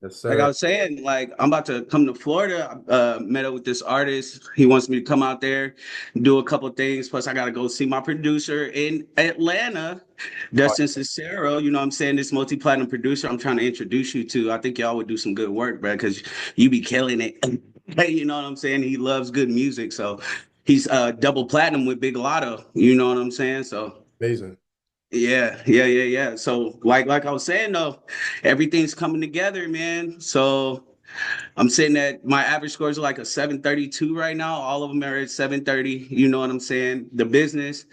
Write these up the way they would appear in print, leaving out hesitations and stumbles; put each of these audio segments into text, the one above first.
Yes, Like I sir. was saying, like I'm about to come to Florida. Met up with this artist. He wants me to come out there, do a couple things. Plus, I got to go see my producer in Atlanta, Oh, Dustin Cicero. You know what I'm saying? This multi-platinum producer I'm trying to introduce you to. I think y'all would do some good work, bro, because you be killing it. You know what I'm saying? He loves good music. So he's double platinum with Big Lotto. You know what I'm saying? So amazing. yeah. So like I was saying though, everything's coming together, man. So I'm sitting at my average scores are like a 732 right now. All of them are at 730. You know what I'm saying? The business,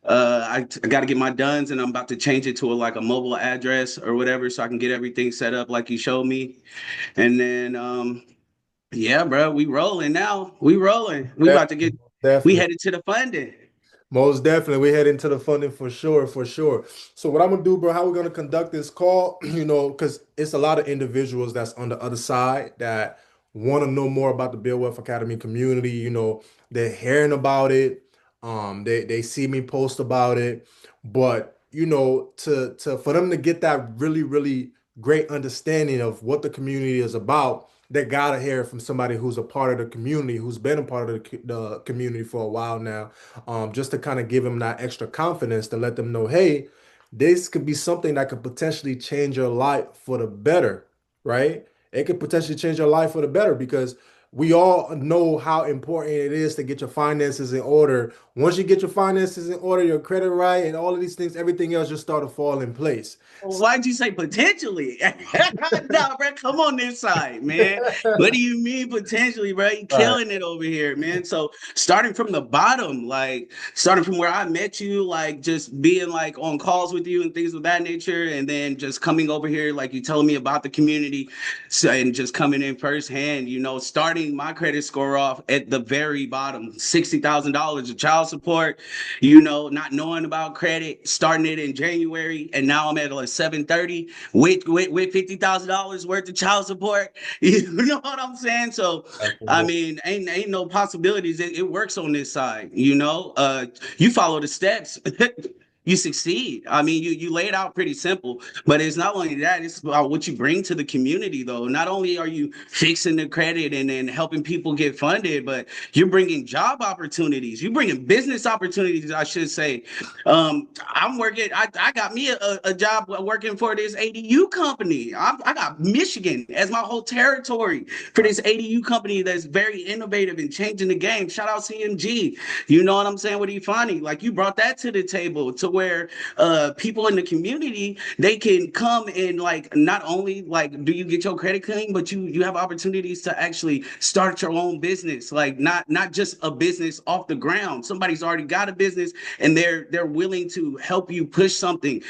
I got to get my duns, and I'm about to change it to like a mobile address or whatever, so I can get everything set up like you showed me. And then, yeah, bro, we rolling now. We rolling. We about to get. Definitely, We definitely. headed to the funding. Most definitely. We head into the funding for sure, for sure. So what I'm gonna do, bro, how we're gonna conduct this call, because it's a lot of individuals that's on the other side that want to know more about the Build Wealth Academy community. They're hearing about it. They see me post about it, but to for them to get that really, really great understanding of what the community is about, they gotta hear it from somebody who's a part of the community, who's been a part of the community for a while now, just to kind of give them that extra confidence to let them know, hey, this could be something that could potentially change your life for the better, right? It could potentially change your life for the better because we all know how important it is to get your finances in order. Once you get your finances in order, your credit right, and all of these things, everything else just start to fall in place. Why'd you say potentially? Nah, bro, come on this side, man. What do you mean potentially, bro? You Right. killing it over here, man. So starting from the bottom, like starting from where I met you, like just being like on calls with you and things of that nature, and then just coming over here, like you telling me about the community, so, and just coming in firsthand, starting my credit score off at the very bottom, $60,000 of child support, not knowing about credit, starting it in January, and now I'm at like 730 with $50,000 worth of child support. You know what I'm saying? So, I Absolutely. mean, ain't no possibilities. It works on this side. You follow the steps. You succeed. I mean, you lay it out pretty simple, but it's not only that, it's about what you bring to the community, though. Not only are you fixing the credit and then helping people get funded, but you're bringing job opportunities. You're bringing business opportunities, I should say. I'm working. I got me a job working for this ADU company. I got Michigan as my whole territory for this ADU company that's very innovative and changing the game. Shout out CMG. You know what I'm saying? With Ifani, like you brought that to the table to where people in the community they can come and like not only like do you get your credit clean, but you have opportunities to actually start your own business, like not just a business off the ground. Somebody's already got a business and they're willing to help you push something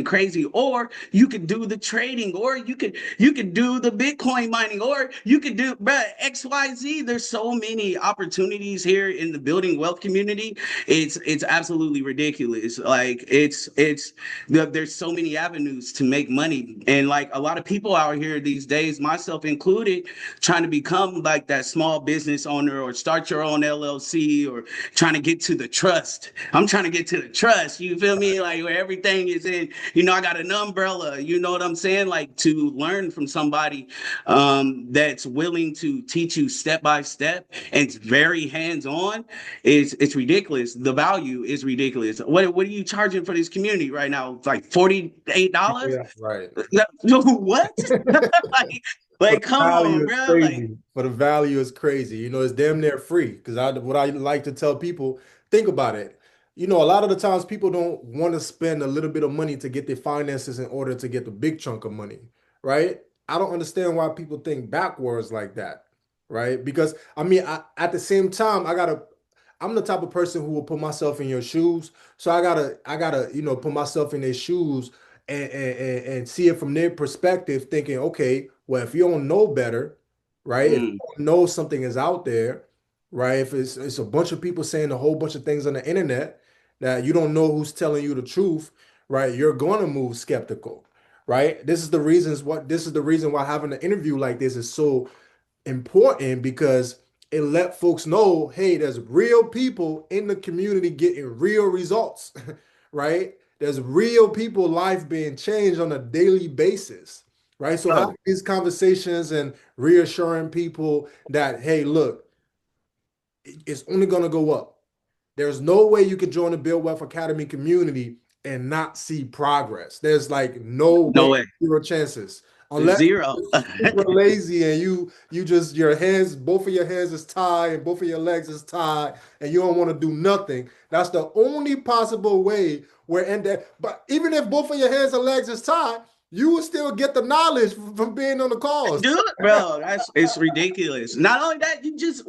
crazy, or you could do the trading, or you could do the Bitcoin mining, or you could do XYZ. There's so many opportunities here in the building wealth community. It's absolutely ridiculous. Like there's so many avenues to make money, and like a lot of people out here these days, myself included, trying to become like that small business owner or start your own LLC or trying to get to the trust. I'm trying to get to the trust. You feel me? Like where everything is in. I got an umbrella. You know what I'm saying? Like to learn from somebody that's willing to teach you step by step and it's very hands on. It's ridiculous. The value is ridiculous. What are you charging for this community right now? It's like $48. Yeah. Right. What? like, For like, the come value on, is bro. Like, crazy. For the value is crazy. It's damn near free. Because what I like to tell people, think about it. A lot of the times people don't want to spend a little bit of money to get their finances in order to get the big chunk of money, right? I don't understand why people think backwards like that, right? Because I mean, at the same time, I'm the type of person who will put myself in your shoes. So I gotta, put myself in their shoes and see it from their perspective, thinking, okay, well, if you don't know better, right? If mm, you don't know something is out there, right? If it's a bunch of people saying a whole bunch of things on the internet that you don't know who's telling you the truth, right? You're going to move skeptical, right? This is the reason why having an interview like this is so important because it let folks know, hey, there's real people in the community getting real results, right? There's real people life being changed on a daily basis, right? So having Bro, these conversations and reassuring people that, hey, look, it's only going to go up. There's no way you could join the Build Wealth Academy community and not see progress. There's like no way, no way. zero chances. Unless Zero. you're super lazy and you just your hands, both of your hands is tied and both of your legs is tied and you don't want to do nothing. That's the only possible way where and that. But even if both of your hands and legs is tied, you will still get the knowledge from being on the calls. Dude, bro, that's it's ridiculous. Not only that, you just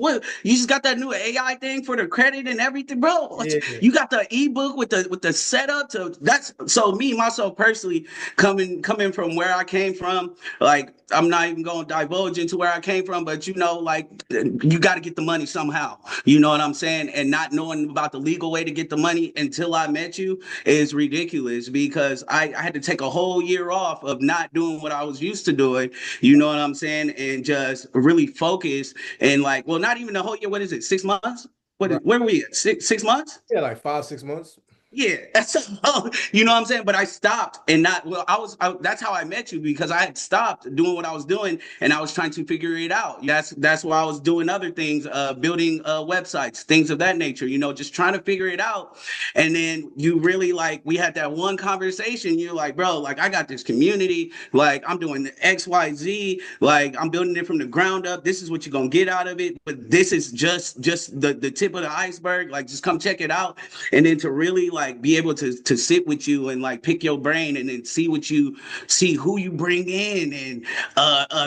got that new AI thing for the credit and everything, bro. Yeah, You got the ebook with the setup to that's so me myself personally coming from where I came from. Like I'm not even going to divulge into where I came from, but you know, like you got to get the money somehow. You know what I'm saying? And not knowing about the legal way to get the money until I met you is ridiculous because I had to take a whole year off of not doing what I was used to doing. You know what I'm saying? And just really focus and like, well, not even the whole year. What is it? 6 months? right. Where were we at? Six months? Yeah, like 5, 6 months. Yeah, that's you know what I'm saying. But I stopped and not well. That's how I met you because I had stopped doing what I was doing and I was trying to figure it out. That's why I was doing other things, building websites, things of that nature. You know, just trying to figure it out. And then you really like we had that one conversation. You're like, bro, like I got this community. Like I'm doing the XYZ. Like I'm building it from the ground up. This is what you're gonna get out of it. But this is just the tip of the iceberg. Like just come check it out and then to really like be able to sit with you and like pick your brain and then see who you bring in and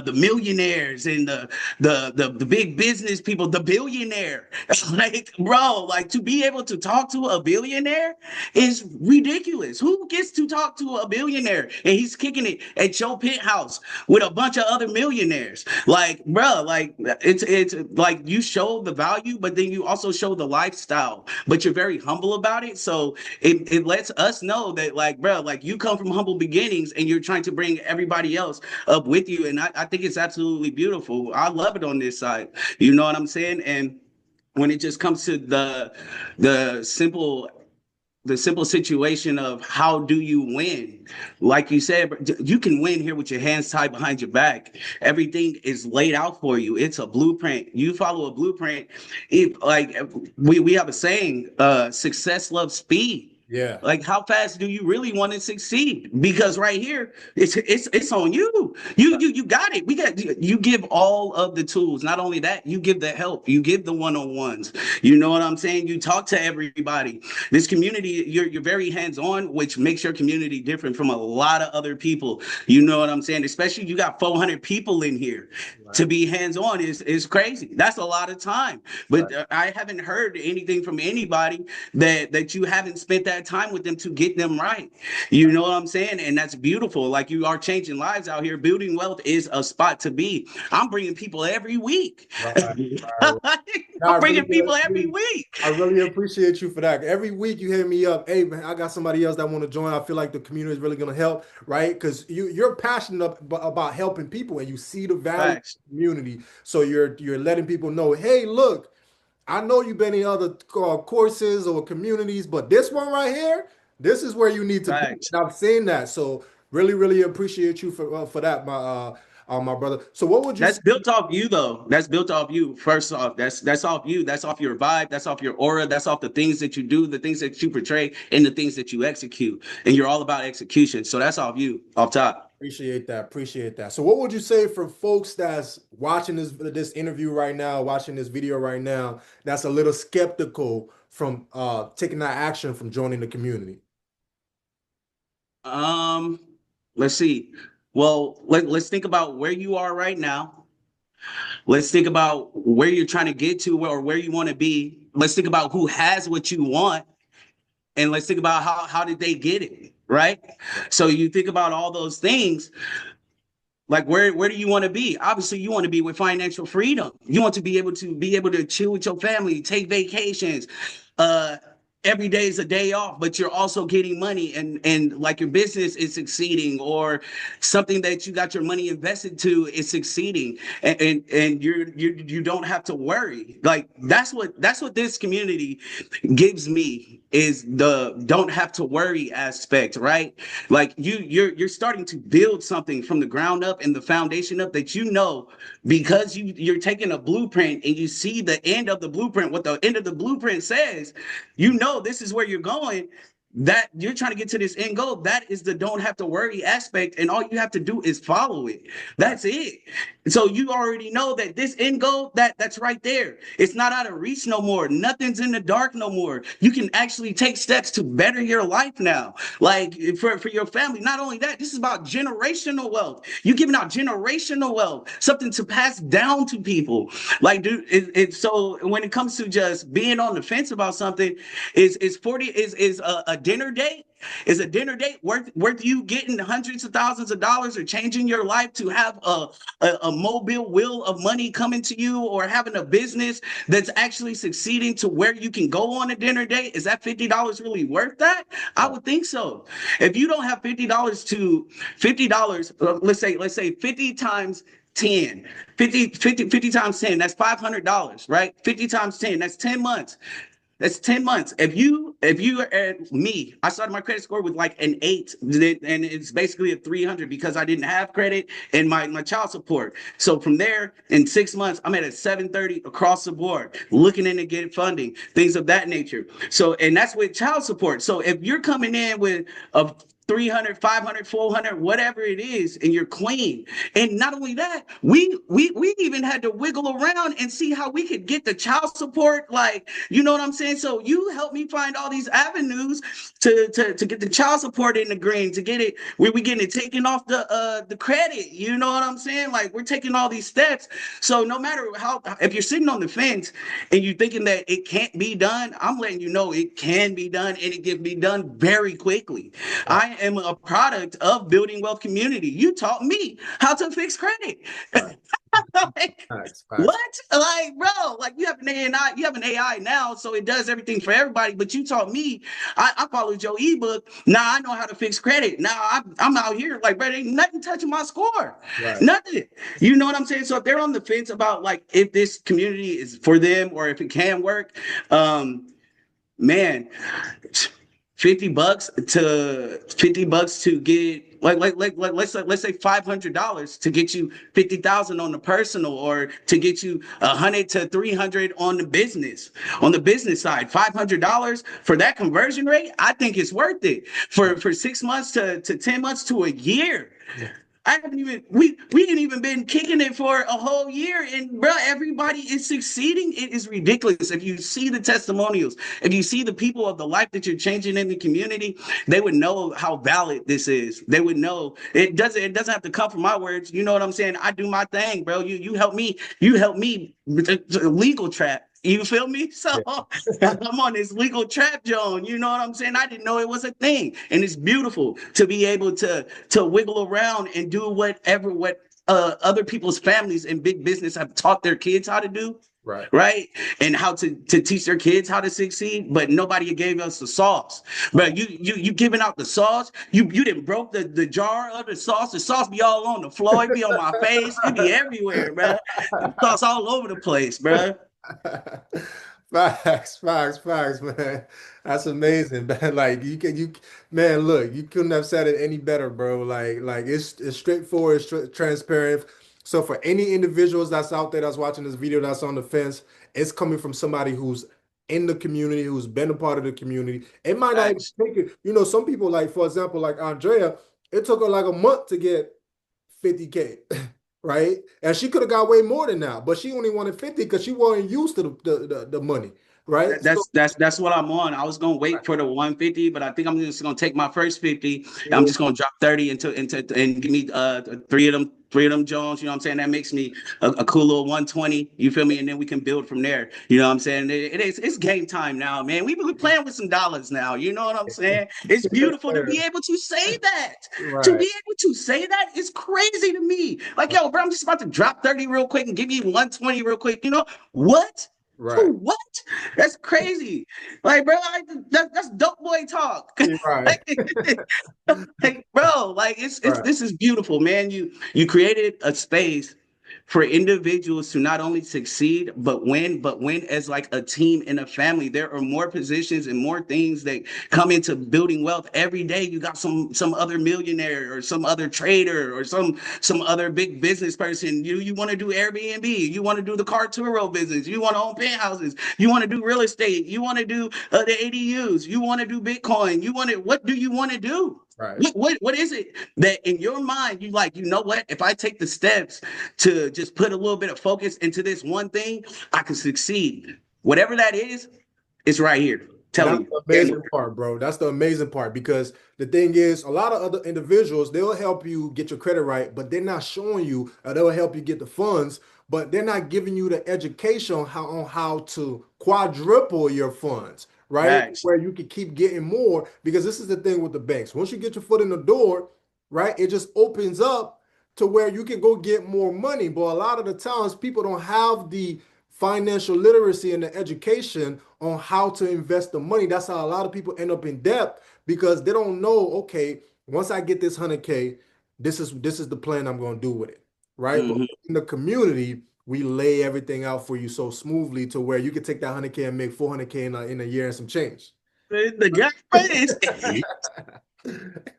the millionaires and the big business people, the billionaire. Like bro, like to be able to talk to a billionaire is ridiculous. Who gets to talk to a billionaire and he's kicking it at your penthouse with a bunch of other millionaires? Like bro, like it's like you show the value but then you also show the lifestyle but you're very humble about it. So it lets us know that like, bro, like you come from humble beginnings and you're trying to bring everybody else up with you. And I think it's absolutely beautiful. I love it on this side. You know what I'm saying? And when it just comes to the simple the simple situation of how do you win, like you said, you can win here with your hands tied behind your back. Everything is laid out for you. It's a blueprint. You follow a blueprint. If like we have a saying, success loves speed. Yeah. Like how fast do you really want to succeed? Because right here, it's on you. You got it. We got you give all of the tools. Not only that, you give the help. You give the one-on-ones. You know what I'm saying? You talk to everybody. This community, you're very hands-on, which makes your community different from a lot of other people. You know what I'm saying? Especially you got 400 people in here. Right. To be hands-on is crazy. That's a lot of time. Right. But I haven't heard anything from anybody that you haven't spent that time with them to get them right. You know what I'm saying? And that's beautiful. Like you are changing lives out here. Building wealth is a spot to be. I'm bringing people every week. Right. Right. No, I'm bringing people every week. I really appreciate you for that. Every week you hit me up, hey man, I got somebody else that want to join. I feel like the community is really gonna help, right? Because you're passionate about helping people and you see the value of Facts. the community. So you're letting people know, hey, look, I know you've been in other courses or communities, but this one right here, this is where you need to be. Facts. And I've seen that. So really, really appreciate you for that, my brother. So what would you That's say? built off you though. That's built off you. First off, that's off you. That's off your vibe. That's off your aura. That's off the things that you do, the things that you portray, and the things that you execute. And you're all about execution. So that's off you, off top. Appreciate that. Appreciate that. So what would you say for folks that's watching this interview right now, watching this video right now, that's a little skeptical from taking that action from joining the community? Um, let's see. Well, let's think about where you are right now. Let's think about where you're trying to get to or where you want to be. Let's think about who has what you want. And let's think about how did they get it, right? So you think about all those things. Like where do you want to be? Obviously, you want to be with financial freedom. You want to be able to chill with your family, take vacations, uh, every day is a day off, but you're also getting money, and like your business is succeeding, or something that you got your money invested to is succeeding, and you don't have to worry. Like that's what this community gives me, is the don't have to worry aspect, right? Like you're starting to build something from the ground up and the foundation up, that because you're taking a blueprint and you see the end of the blueprint, what the end of the blueprint says, this is where you're going, that you're trying to get to this end goal. That is the don't have to worry aspect, and all you have to do is follow it. Right. That's it. So you already know that this end goal, that's right there. It's not out of reach no more. Nothing's in the dark no more. You can actually take steps to better your life now, like for your family. Not only that, this is about generational wealth. You're giving out generational wealth, something to pass down to people. Like, dude, so when it comes to just being on the fence about something, is 40 is a dinner date, is a dinner date worth you getting hundreds of thousands of dollars, or changing your life to have a mobile wheel of money coming to you, or having a business that's actually succeeding to where you can go on a dinner date? Is that $50 really worth that? I Right. would think so. If you don't have $50, let's say 50 times 10, 50 times 10, that's $500, right? 50 times 10, that's 10 months. That's 10 months. If you are me, I started my credit score with like an 8, and it's basically a 300 because I didn't have credit and my child support. So from there, in 6 months, I'm at a 730 across the board, looking into getting funding, things of that nature. So, and that's with child support. So if you're coming in with a 300, 500, 400, whatever it is, and you're clean. And not only that, we even had to wiggle around and see how we could get the child support. Like, you know what I'm saying? So you helped me find all these avenues to get the child support in the green, to get it where we getting it taken off the credit. You know what I'm saying? Like, we're taking all these steps. So no matter how, if you're sitting on the fence and you're thinking that it can't be done, I'm letting you know it can be done, and it can be done very quickly. Right. I am a product of building wealth community. You taught me how to fix credit. Right. Like, Facts. Facts. what? Like, bro, like, you have an AI now, so it does everything for everybody. But you taught me. I followed your ebook. Now I know how to fix credit. Now I'm out here like, bro, ain't nothing touching my score. Right. Nothing. You know what I'm saying? So if they're on the fence about like if this community is for them or if it can work, man, $50 to get like let's say $500 to get you 50,000 on the personal, or to get you 100 to 300 on the business side. $500 for that conversion rate, I think it's worth it for 6 months to 10 months to a year. Yeah. I haven't even we ain't even been kicking it for a whole year, and bro, everybody is succeeding. It is ridiculous. If you see the testimonials, if you see the people of the life that you're changing in the community, they would know how valid this is. They would know it doesn't have to come from my words. You know what I'm saying? I do my thing, bro. You help me with the legal trap. You feel me? So Yeah. I'm on this legal trap zone. You know what I'm saying? I didn't know it was a thing. And it's beautiful to be able to wiggle around and do what other people's families and big business have taught their kids how to do, Right. right? And how to teach their kids how to succeed, but nobody gave us the sauce. Right. But you giving out the sauce. You didn't broke the jar of the sauce. The sauce be all on the floor. It be on my face. It be everywhere, bro. The sauce all over the place, bro. Facts, facts, facts, man. That's amazing, man. Like man, look, you couldn't have said it any better, bro. Like it's straightforward, transparent. So for any individuals that's out there that's watching this video that's on the fence, it's coming from somebody who's in the community, who's been a part of the community. It might not even Facts. take it, some people like, for example, like Andrea, it took her like a month to get 50K, right? And she could have got way more than that, but she only wanted 50 because she wasn't used to the money, right? So That's what I'm on. I was gonna wait for the 150, but I think I'm just gonna take my first 50. I'm yeah, just gonna drop 30 into and give me three of them Jones. You know what I'm saying? That makes me a cool little 120. You feel me? And then we can build from there. You know what I'm saying? It's game time now, man. We playing with some dollars now. You know what I'm saying? It's yes, beautiful to be sir. able to say that. To Right. be able to say that is crazy to me. Like, yo, bro, I'm just about to drop 30 real quick and give you 120 real quick. You know what? Right. What? That's crazy. Like, bro, that's dope boy talk. You're right. Like, bro, like it's Right. this is beautiful, man. You created a space for individuals to not only succeed but win as like a team and a family. There are more positions and more things that come into building wealth every day. You got some other millionaire or some other trader or some other big business person. You want to do Airbnb, you want to do the car Turo business, you want to own penthouses, you want to do real estate, you want to do the ADUs, you want to do Bitcoin, you want to what do you want to do? Right. What is it that in your mind you like, you know what? If I take the steps to just put a little bit of focus into this one thing, I can succeed. Whatever that is, it's right here. And Telling that's you. the Game amazing part, bro. That's the amazing part because the thing is, a lot of other individuals, they'll help you get your credit right, but they're not showing you, they'll help you get the funds, but they're not giving you the education on how to quadruple your funds, right? facts. Where you can keep getting more because this is the thing with the banks. Once you get your foot in the door, right, it just opens up to where you can go get more money. But a lot of the times, people don't have the financial literacy and the education on how to invest the money. That's how a lot of people end up in debt because they don't know, okay, once I get this 100K, this is the plan I'm going to do with it, right? But Mhm. in the community, we lay everything out for you so smoothly to where you can take that 100K and make 400K in a year and some change. The guy is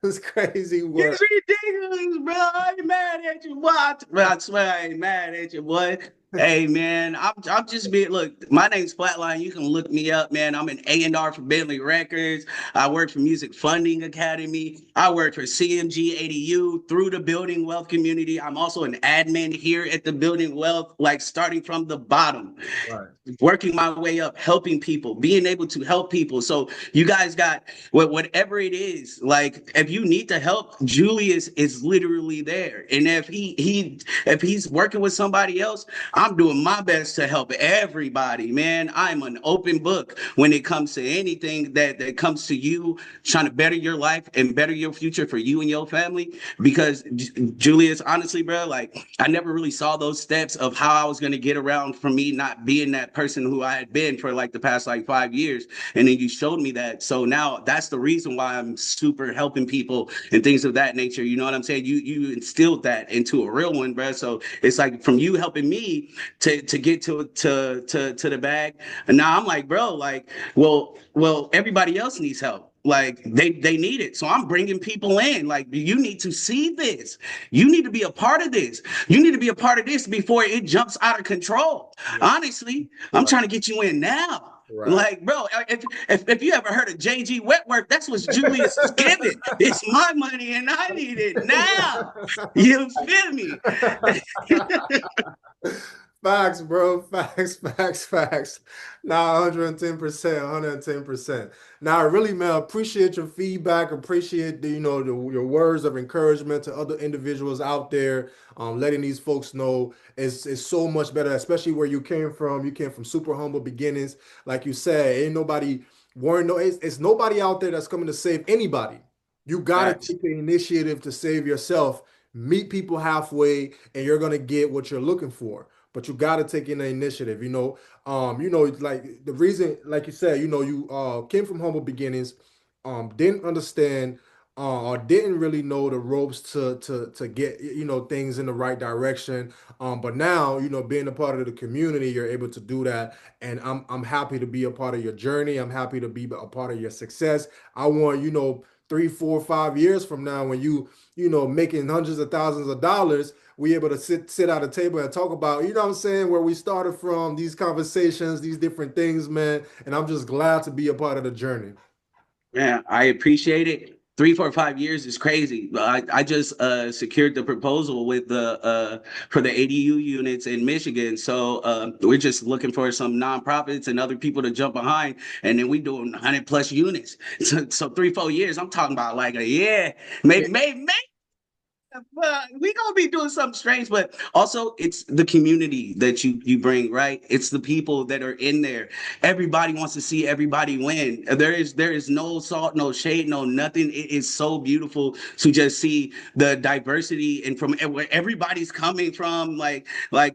It's crazy work. it's ridiculous, bro. I ain't mad at you, boy. I swear I ain't mad at you, boy. Hey man, I'm just being look. My name's Flatline. You can look me up, man. I'm an A&R for Bentley Records. I work for Music Funding Academy. I work for CMG ADU through the Building Wealth community. I'm also an admin here at the Building Wealth, like starting from the bottom, Right. working my way up, helping people, being able to help people. So you guys got whatever it is. Like if you need to help, Julius is literally there. And if he's working with somebody else, I'm doing my best to help everybody, man. I'm an open book when it comes to anything that comes to you trying to better your life and better your future for you and your family. Because Julius, honestly, bro, like I never really saw those steps of how I was going to get around from me not being that person who I had been for like the past like 5 years. And then you showed me that. So now that's the reason why I'm super helping people and things of that nature. You know what I'm saying? You instilled that into a real one, bro. So it's like from you helping me to get to the bag. And now I'm like, bro, like, well, everybody else needs help. Like they need it. So I'm bringing people in. Like you need to see this. You need to be a part of this. You need to be a part of this before it jumps out of control. Yeah. Honestly, I'm Right. trying to get you in now. Right. Like, bro, if you ever heard of JG Wetwork, that's what Julius is giving. It's my money and I need it now. You feel me? Facts, bro. Facts, facts, facts. Nah, 110%, 110%. Now, I really, man, appreciate your feedback. Appreciate your words of encouragement to other individuals out there. Letting these folks know is so much better, especially where you came from. You came from super humble beginnings. Like you said, ain't nobody worrying. No, it's nobody out there that's coming to save anybody. You got to Facts. take the initiative to save yourself. Meet people halfway, and you're gonna get what you're looking for. But you got to take in the initiative. Like the reason, like you said, you came from humble beginnings, didn't understand or didn't really know the ropes to get things in the right direction. But now, being a part of the community, you're able to do that, and I'm happy to be a part of your journey. I'm happy to be a part of your success. I want 3, 4, 5 years from now when making hundreds of thousands of dollars, we able to sit at a table and talk about, what I'm saying, where we started from, these conversations, these different things, man. And I'm just glad to be a part of the journey. Yeah, I appreciate it. 3, 4, 5 years is crazy. I just secured the proposal with the for the ADU units in Michigan. So we're just looking for some nonprofits and other people to jump behind, and then we doing 100 plus units. So 3, 4 years. I'm talking about like a year, Yeah. maybe Well, we gonna be doing something strange, but also it's the community that you bring, right? It's the people that are in there. Everybody wants to see everybody win. There is no salt, no shade, no nothing. It is so beautiful to just see the diversity and from where everybody's coming from. Like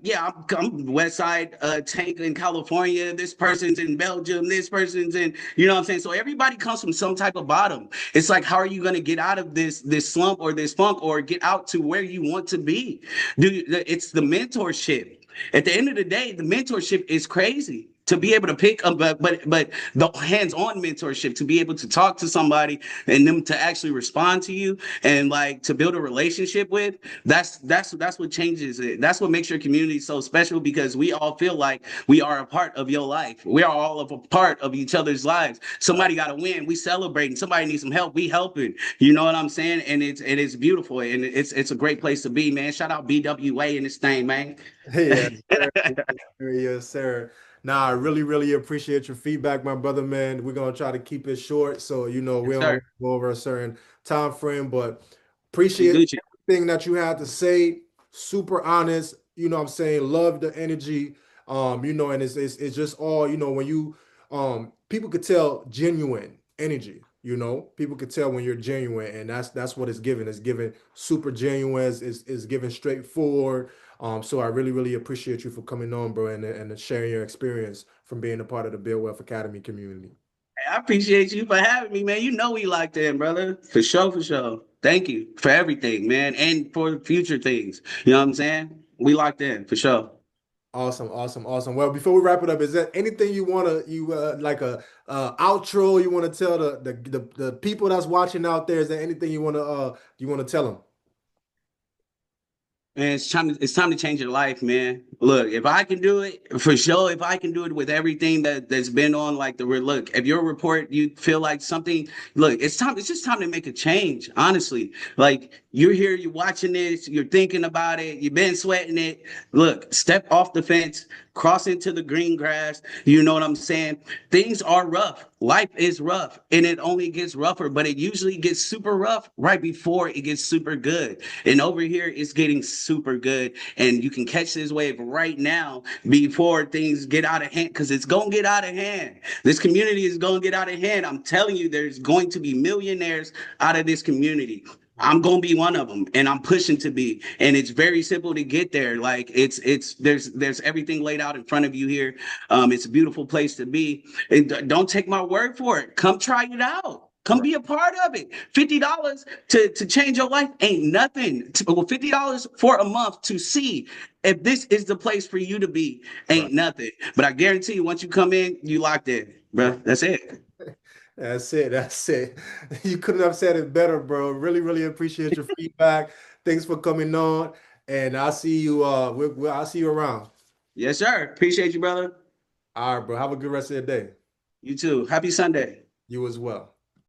yeah, I'm West Side Tank in California. This person's in Belgium. This person's in, you know what I'm saying. So everybody comes from some type of bottom. It's like, how are you going to get out of this slump or this funk or get out to where you want to be? It's the mentorship. At the end of the day, the mentorship is crazy to be able to pick up, but the hands-on mentorship to be able to talk to somebody and them to actually respond to you and like to build a relationship with. That's what changes it. That's what makes your community so special because we all feel like we are a part of your life. We are all of a part of each other's lives. Somebody got to win. We celebrating. Somebody needs some help. We helping. You know what I'm saying? And it's beautiful and it's a great place to be, man. Shout out BWA in this thing, man. Yes, sir. Yes, sir. Yes, sir. Nah, I really, really appreciate your feedback, my brother, man. We're gonna try to keep it short, so we Yes, don't sir. go over a certain time frame, but appreciate Gucci. everything that you had to say. Super honest, what I'm saying. Love the energy. And it's just all, when you people could tell genuine energy, People could tell when you're genuine, and that's what it's given. It's given super genuine, it's given straightforward. So I really, really appreciate you for coming on, bro, and sharing your experience from being a part of the Build Wealth Academy community. I appreciate you for having me, man. You know we locked in, brother. For sure, for sure. Thank you for everything, man, and for future things. You know what I'm saying? We locked in for sure. Awesome, awesome, awesome. Well, before we wrap it up, is there anything you like a outro you want to tell the people that's watching out there? Is there anything you want to tell them? Man, it's time to change your life, man. Look, if I can do it, for sure, if I can do it with everything that's been on, like look, if your report you feel like something, look, it's just time to make a change, honestly. Like you're here, you're watching this, you're thinking about it, you've been sweating it. Look, step off the fence, cross into the green grass. You know what I'm saying? Things are rough. Life is rough and it only gets rougher, but it usually gets super rough right before it gets super good. And over here, it's getting super good. And you can catch this wave right now before things get out of hand because it's going to get out of hand. This community is going to get out of hand. I'm telling you, there's going to be millionaires out of this community. I'm gonna be one of them, and I'm pushing to be. And it's very simple to get there. Like there's everything laid out in front of you here. It's a beautiful place to be. And don't take my word for it. Come try it out. Come Right. be a part of it. $50 to change your life ain't nothing. Well, $50 for a month to see if this is the place for you to be Right. ain't nothing. But I guarantee you, once you come in, you locked in, Right. bro. That's it. That's it. That's it. You couldn't have said it better, bro. Really, really appreciate your feedback. Thanks for coming on, and I'll see you. I'll see you around. Yes, sir. Appreciate you, brother. All right, bro. Have a good rest of your day. You too. Happy Sunday. You as well.